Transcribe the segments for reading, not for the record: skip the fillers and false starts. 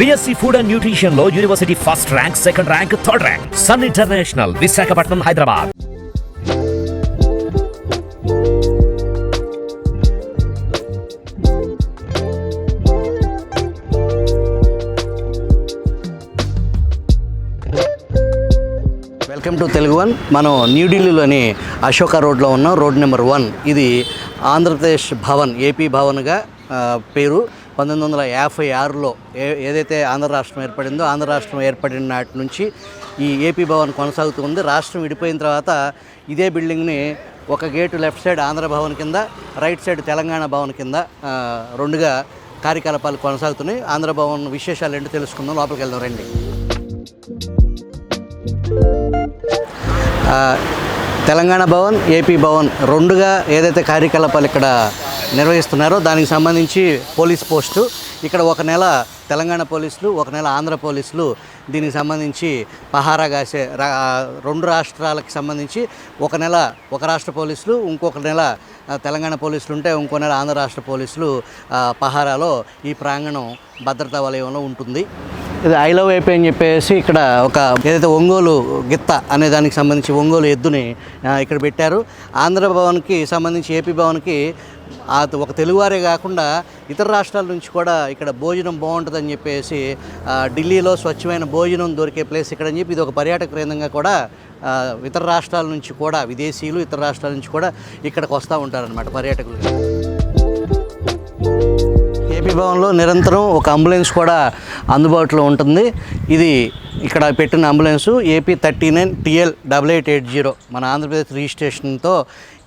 BSc Food and Nutrition లో university first rank, second rank, third rank. Sun international, Visakhapatnam, Hyderabad. Welcome to Telugu one. మనం న్యూఢిల్లీలోని అశోక రోడ్లో ఉన్నాం. Road number 1. ఇది ఆంధ్రప్రదేశ్ భవన్, ఏపీ భవన్గా పేరు. 1956లో ఏదైతే ఆంధ్ర రాష్ట్రం ఏర్పడిందో, ఆంధ్ర రాష్ట్రం ఏర్పడిన నాటి నుంచి ఈ ఏపీ భవన్ కొనసాగుతూ ఉంది. రాష్ట్రం విడిపోయిన తర్వాత ఇదే బిల్డింగ్ని ఒక gate left side Andhra Bhavan కింద, రైట్ సైడ్ తెలంగాణ భవన్ కింద రెండుగా కార్యకలాపాలు కొనసాగుతున్నాయి. ఆంధ్ర భవన్ విశేషాలు ఏంటో తెలుసుకుందాం. లోపలికి వెళ్దాం రండి. తెలంగాణ భవన్, ఏపీ భవన్ రెండుగా ఏదైతే కార్యకలాపాలు ఇక్కడ నిర్వహిస్తున్నారో దానికి సంబంధించి పోలీస్ పోస్టు ఇక్కడ ఒక నెల తెలంగాణ పోలీసులు, ఒక నెల ఆంధ్ర పోలీసులు దీనికి సంబంధించి పహారా కాసే రెండు రాష్ట్రాలకు సంబంధించి ఒక నెల ఒక రాష్ట్ర పోలీసులు, ఇంకొక నెల తెలంగాణ పోలీసులు ఉంటే ఇంకో నెల ఆంధ్ర రాష్ట్ర పోలీసులు పహారాలో ఈ ప్రాంగణం భద్రతా వలయంలో ఉంటుంది. ఇది ఐ లవ్ ఏపీ అని చెప్పేసి ఇక్కడ ఒక ఏదైతే ఒంగోలు గిత్త అనే దానికి సంబంధించి ఒంగోలు ఎద్దుని ఇక్కడ పెట్టారు. ఆంధ్ర భవన్కి సంబంధించి ఏపీ భవన్కి ఒక తెలుగువారే కాకుండా ఇతర రాష్ట్రాల నుంచి కూడా ఇక్కడ భోజనం బాగుంటుందని చెప్పేసి ఢిల్లీలో స్వచ్ఛమైన భోజనం దొరికే ప్లేస్ ఇక్కడ అని చెప్పి ఇది ఒక పర్యాటక కేంద్రంగా కూడా ఇతర రాష్ట్రాల నుంచి కూడా విదేశీయులు ఇతర రాష్ట్రాల నుంచి కూడా ఇక్కడికి వస్తూ ఉంటారనమాట పర్యాటకులు. ఏపీ భవన్లో నిరంతరం ఒక అంబులెన్స్ కూడా అందుబాటులో ఉంటుంది. ఇది ఇక్కడ పెట్టిన అంబులెన్సు ఏపీ 39 TL 8880 మన ఆంధ్రప్రదేశ్ రిజిస్ట్రేషన్తో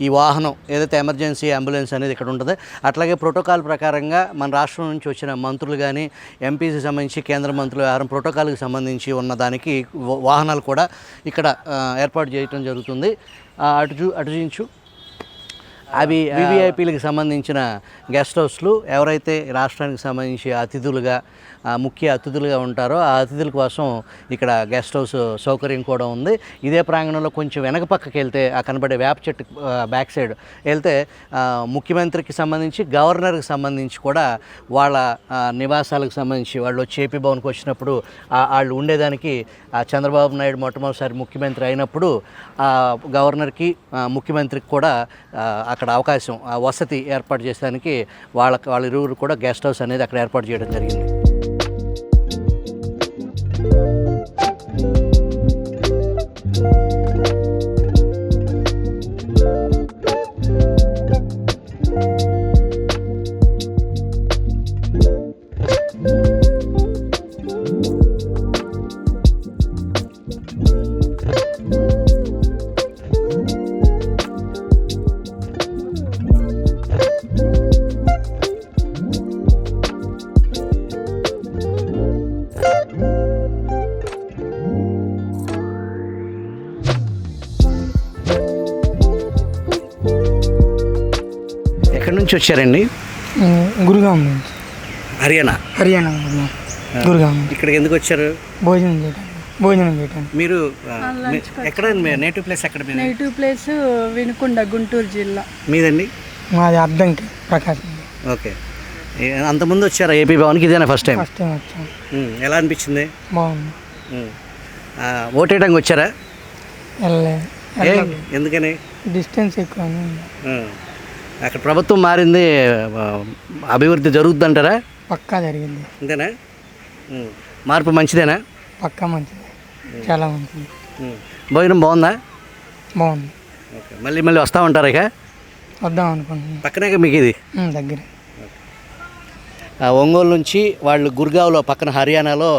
ఈ వాహనం ఏదైతే ఎమర్జెన్సీ అంబులెన్స్ అనేది ఇక్కడ ఉంటుంది. అట్లాగే ప్రోటోకాల్ ప్రకారంగా మన రాష్ట్రం నుంచి వచ్చిన మంత్రులు కానీ, ఎంపీసీ సంబంధించి కేంద్ర మంత్రులు వ్యవహారం ప్రోటోకాల్కి సంబంధించి ఉన్న దానికి వాహనాలు కూడా ఇక్కడ ఏర్పాటు చేయడం జరుగుతుంది. అటు చూపించు. అవి వివిఐపీలకు సంబంధించిన గెస్ట్ హౌస్లు ఎవరైతే రాష్ట్రానికి సంబంధించి అతిథులుగా ముఖ్య అతిథులుగా ఉంటారో ఆ అతిథుల కోసం ఇక్కడ గెస్ట్ హౌస్ సౌకర్యం కూడా ఉంది. ఇదే ప్రాంగణంలో కొంచెం వెనక పక్కకి వెళ్తే ఆ కనబడే వేప చెట్టు బ్యాక్ సైడ్ వెళ్తే ముఖ్యమంత్రికి సంబంధించి, గవర్నర్కి సంబంధించి కూడా వాళ్ళ నివాసాలకు సంబంధించి వాళ్ళు వచ్చి ఏపీ భవన్కి వచ్చినప్పుడు వాళ్ళు ఉండేదానికి చంద్రబాబు నాయుడు మొట్టమొదటిసారి ముఖ్యమంత్రి అయినప్పుడు గవర్నర్కి, ముఖ్యమంత్రికి కూడా అక్కడ అవకాశం వసతి ఏర్పాటు చేసేదానికి వాళ్ళ ఇరువురు కూడా గెస్ట్ హౌస్ అనేది అక్కడ ఏర్పాటు చేయడం జరిగింది. ఎక్కడి నుంచి వచ్చారండి? గురుగాం నుంచి. హర్యానా. గురుగాం. ఇక్కడికి ఎందుకు వచ్చారు? భోజనం చేయడానికి. మీరు ఎక్కడ నేటివ్ ప్లేస్ ఎక్కడ? నేటివ్ ప్లేస్ వినుకొండ, గుంటూరు జిల్లా. మీదండి? మాది అద్దంకి, ప్రకాశం. ఓకే. అంతకుముందు వచ్చారా ఏపీ భవన్కి? ఇదేనా ఫస్ట్ టైం? ఫస్ట్ టైం వచ్చాం. ఎలా అనిపించింది? బాగుంది. ఓటేయడానికి వచ్చారా? వెళ్ళలేదు. ఎందుకని? డిస్టెన్స్ ఎక్కువ. అక్కడ ప్రభుత్వం మారింది, అభివృద్ధి జరుగుతుందంటారా? పక్కా జరిగింది. అంతేనా? మార్పు మంచిదేనా? పక్కా మంచిది, చాలా మంచిది. భోజనం బాగుందా? బాగుంది. ఓకే. మళ్ళీ వస్తూ ఉంటారా? ఇక వద్దాం అనుకుంటున్నాను. పక్కనే మీకు ఇది దగ్గరే. ఒంగోలు నుంచి వాళ్ళు గుర్గావ్లో పక్కన హర్యానాలో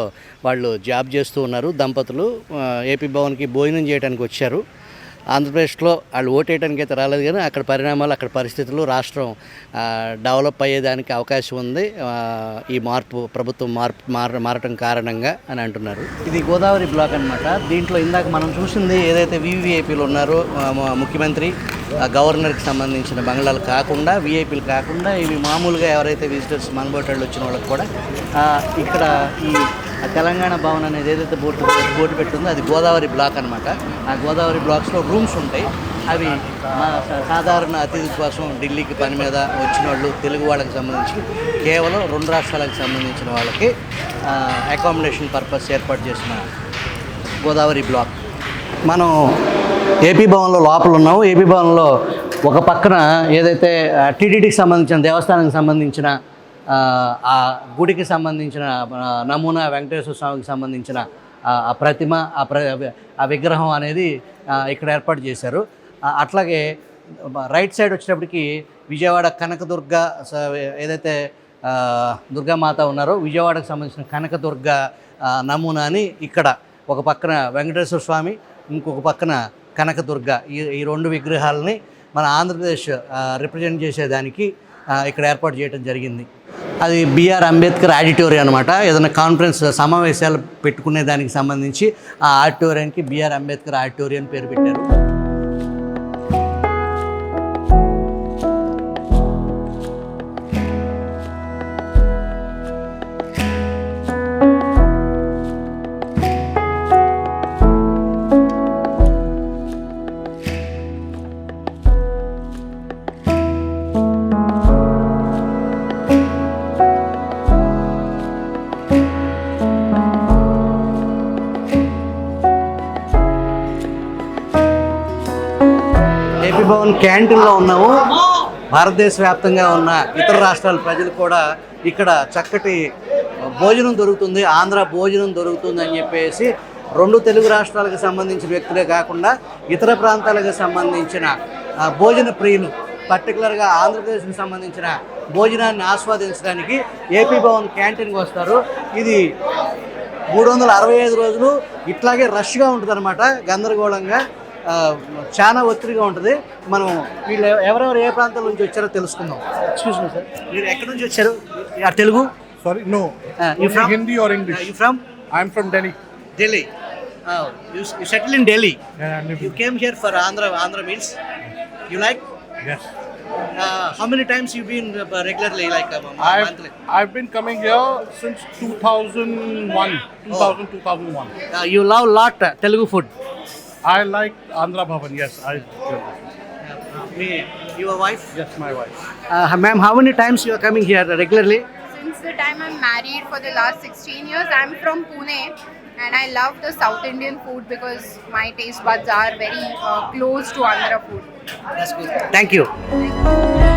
వాళ్ళు జాబ్ చేస్తూ ఉన్నారు దంపతులు. ఏపీ భవన్కి భోజనం చేయడానికి వచ్చారు. ఆంధ్రప్రదేశ్లో వాళ్ళు ఓటేయడానికి అయితే రాలేదు, కానీ అక్కడ పరిణామాలు, అక్కడ పరిస్థితులు, రాష్ట్రం డెవలప్ అయ్యేదానికి అవకాశం ఉంది ఈ ప్రభుత్వం మారటం కారణంగా అని అంటున్నారు. ఇది గోదావరి బ్లాక్ అనమాట. దీంట్లో ఇందాక మనం చూసింది ఏదైతే వివిఐపీలు ఉన్నారో, ముఖ్యమంత్రి, గవర్నర్కి సంబంధించిన బంగ్లాలు కాకుండా, విఐపీలు కాకుండా, ఇవి మామూలుగా ఎవరైతే విజిటర్స్ మనబోటాళ్ళు వచ్చిన వాళ్ళకి కూడా ఇక్కడ ఈ ఆ తెలంగాణ భవన్ అనేది ఏదైతే బోర్డు పెట్టిందో అది గోదావరి బ్లాక్ అనమాట. ఆ గోదావరి బ్లాక్స్లో రూమ్స్ ఉంటాయి. అవి మా సాధారణ అతిథి కోసం ఢిల్లీకి పని మీద వచ్చిన వాళ్ళు, తెలుగు వాళ్ళకి సంబంధించి కేవలం 2 రాష్ట్రాలకు సంబంధించిన వాళ్ళకి అకామిడేషన్ పర్పస్ ఏర్పాటు చేసిన గోదావరి బ్లాక్. మనం ఏపీ భవన్లో లోపల ఉన్నాము. ఏపీ భవన్లో ఒక పక్కన ఏదైతే టీటీడీకి సంబంధించిన దేవస్థానానికి సంబంధించిన ఆ గుడికి సంబంధించిన నమూనా వెంకటేశ్వర స్వామికి సంబంధించిన ఆ ప్రతిమ, ఆ విగ్రహం అనేది ఇక్కడ ఏర్పాటు చేశారు. అట్లాగే రైట్ సైడ్ వచ్చేటప్పటికి విజయవాడ కనకదుర్గ ఏదైతే దుర్గామాత ఉన్నారో విజయవాడకు సంబంధించిన కనకదుర్గ నమూనాని ఇక్కడ ఒక పక్కన వెంకటేశ్వర స్వామి, ఇంకొక పక్కన కనకదుర్గ, ఈ 2 విగ్రహాలని మన ఆంధ్రప్రదేశ్ రిప్రజెంట్ చేసేదానికి ఇక్కడ ఏర్పాటు చేయడం జరిగింది. అది బిఆర్ అంబేద్కర్ ఆడిటోరియం అనమాట. ఏదైనా కాన్ఫరెన్స్ సమావేశాలు పెట్టుకునే దానికి సంబంధించి ఆ ఆడిటోరియానికి బిఆర్ అంబేద్కర్ ఆడిటోరియం పేరు పెట్టారు. ఏపీ భవన్ క్యాంటీన్లో ఉన్నాము. భారతదేశ వ్యాప్తంగా ఉన్న ఇతర రాష్ట్రాల ప్రజలు కూడా ఇక్కడ చక్కటి భోజనం దొరుకుతుంది, ఆంధ్ర భోజనం దొరుకుతుంది అని చెప్పేసి 2 తెలుగు రాష్ట్రాలకు సంబంధించిన వ్యక్తులే కాకుండా ఇతర ప్రాంతాలకు సంబంధించిన భోజన ప్రియులు, పర్టికులర్గా ఆంధ్రప్రదేశ్కి సంబంధించిన భోజనాన్ని ఆస్వాదించడానికి ఏపీ భవన్ క్యాంటీన్కి వస్తారు. ఇది 365 రోజులు ఇట్లాగే రష్గా ఉంటుంది అనమాట, గందరగోళంగా, చాలా ఒత్తిడిగా ఉంటుంది. మనం వీళ్ళు ఎవరెవరు ఏ ప్రాంతాల నుంచి వచ్చారో తెలుసుకుందాం. ఎక్స్క్యూజ్ మీ సార్, మీరు ఎక్కడి నుంచి వచ్చారు? Telugu? Sorry, no. You from Hindi or English? You from? I'm from Delhi. Delhi. You settled in Delhi. Yeah, You came here for Andhra meals. You like? yes. How many times you been regularly, like monthly? I've been coming here since 2001. 2001. You love lot Telugu food. I like Andhra Bhavan. Yes, Your wife? Yes, my wife. Ma'am, how many times you are coming here regularly? Since the time I'm married for the last 16 years, I'm from Pune and I love the South Indian food because my taste buds are very close to Andhra food. That's good. Thank you. Thank you.